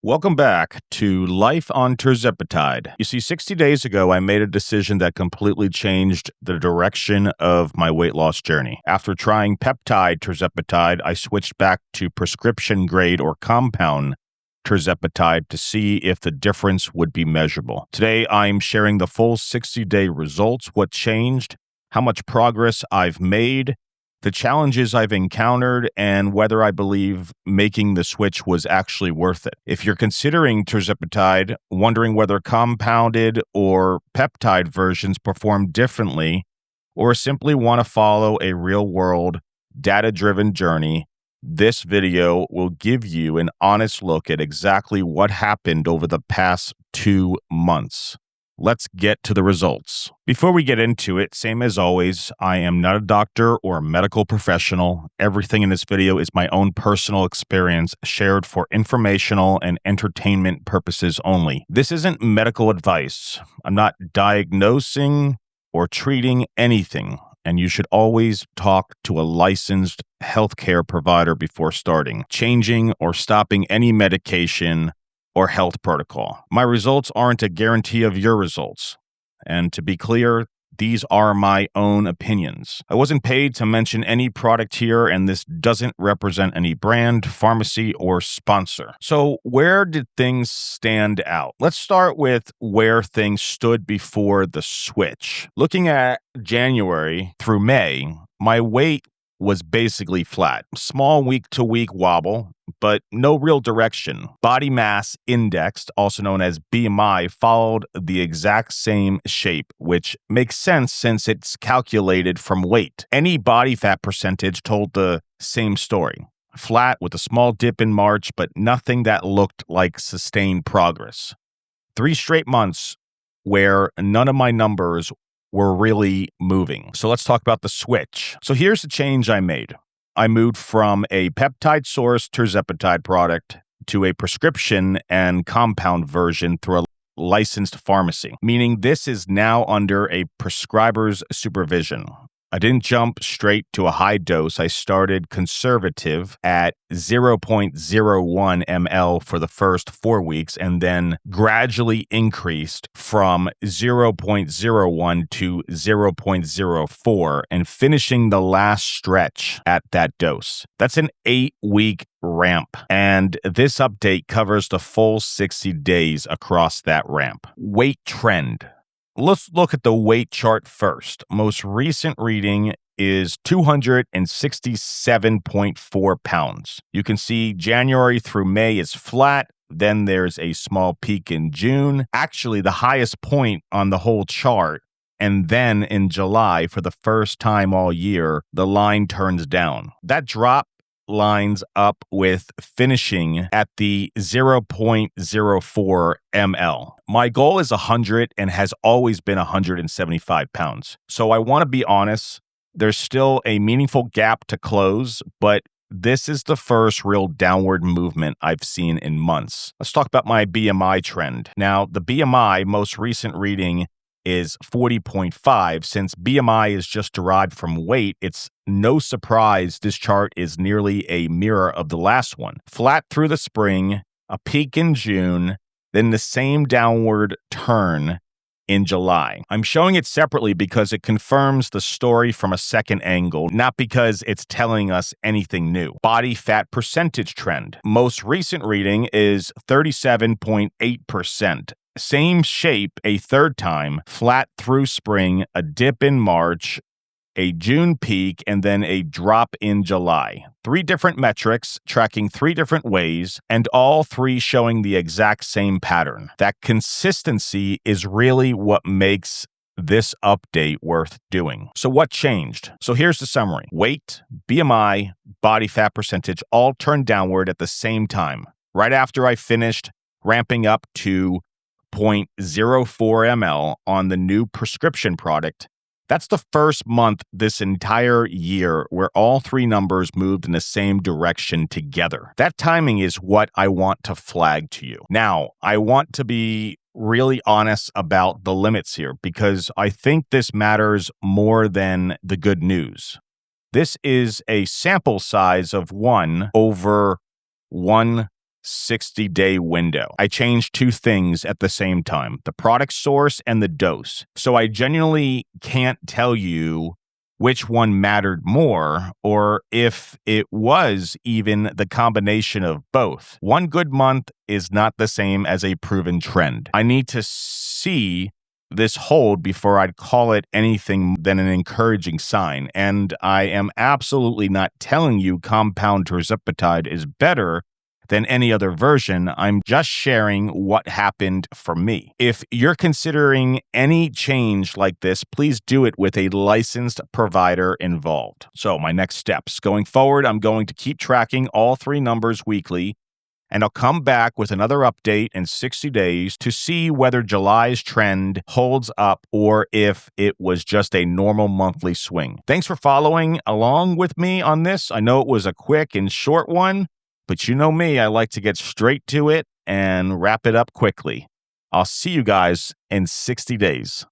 Welcome back to Life on Tirzepatide. You see, 60 days ago, I made a decision that completely changed the direction of my weight loss journey. After trying peptide Tirzepatide, I switched back to prescription grade or compound Tirzepatide to see if the difference would be measurable. Today, I'm sharing the full 60-day results, what changed, how much progress I've made, the challenges I've encountered, and whether I believe making the switch was actually worth it. If you're considering Tirzepatide, wondering whether compounded or peptide versions perform differently, or simply want to follow a real-world, data-driven journey, this video will give you an honest look at exactly what happened over the past 2 months. Let's get to the results. Before we get into it, same as always, I am not a doctor or a medical professional. Everything in this video is my own personal experience shared for informational and entertainment purposes only. This isn't medical advice. I'm not diagnosing or treating anything, and you should always talk to a licensed healthcare provider before starting, changing, or stopping any medication or health protocol. My results aren't a guarantee of your results. And to be clear, these are my own opinions. I wasn't paid to mention any product here, and this doesn't represent any brand, pharmacy, or sponsor. So where did things stand out? Let's start with where things stood before the switch. Looking at January through May, my weight was basically flat. Small week-to-week wobble, but no real direction. Body mass index, also known as BMI, followed the exact same shape, which makes sense since it's calculated from weight. Any body fat percentage told the same story. Flat with a small dip in March, but nothing that looked like sustained progress. 3 straight months where none of my numbers were really moving. So let's talk about the switch. So here's the change I made. I moved from a peptide source Tirzepatide product to a prescription and compound version through a licensed pharmacy, meaning this is now under a prescriber's supervision. I didn't jump straight to a high dose. I started conservative at 0.01 ml for the first 4 weeks and then gradually increased from 0.01 to 0.04 and finishing the last stretch at that dose. That's an 8-week ramp, and this update covers the full 60 days across that ramp. Weight trend. Let's look at the weight chart first. Most recent reading is 267.4 pounds. You can see January through May is flat. Then there's a small peak in June, actually the highest point on the whole chart. And then in July, for the first time all year, the line turns down. That drop lines up with finishing at the 0.04 ml. My goal is 100 and has always been 175 pounds. So I want to be honest, there's still a meaningful gap to close, but this is the first real downward movement I've seen in months. Let's talk about my BMI trend. Now, the BMI most recent reading is 40.5. Since BMI is just derived from weight, it's no surprise this chart is nearly a mirror of the last one. Flat through the spring, a peak in June, then the same downward turn in July. I'm showing it separately because it confirms the story from a second angle, not because it's telling us anything new. Body fat percentage trend. Most recent reading is 37.8%. Same shape a third time, flat through spring, a dip in March, a June peak, and then a drop in July. 3 different metrics tracking 3 different ways, and all 3 showing the exact same pattern. That consistency is really what makes this update worth doing. So what changed? So here's the summary. Weight, BMI, body fat percentage all turned downward at the same time. Right after I finished ramping up to 0.04 ml on the new prescription product, that's the first month this entire year where all 3 numbers moved in the same direction together. That timing is what I want to flag to you. Now, I want to be really honest about the limits here because I think this matters more than the good news. This is a sample size of 1 over 1 60-day window. I changed two things at the same time, the product source and the dose. So I genuinely can't tell you which one mattered more, or if it was even the combination of both. One good month is not the same as a proven trend. I need to see this hold before I'd call it anything than an encouraging sign. And I am absolutely not telling you compound tirzepatide is better than any other version. I'm just sharing what happened for me. If you're considering any change like this, please do it with a licensed provider involved. So my next steps. Going forward, I'm going to keep tracking all three numbers weekly, and I'll come back with another update in 60 days to see whether July's trend holds up or if it was just a normal monthly swing. Thanks for following along with me on this. I know it was a quick and short one, but you know me, I like to get straight to it and wrap it up quickly. I'll see you guys in 60 days.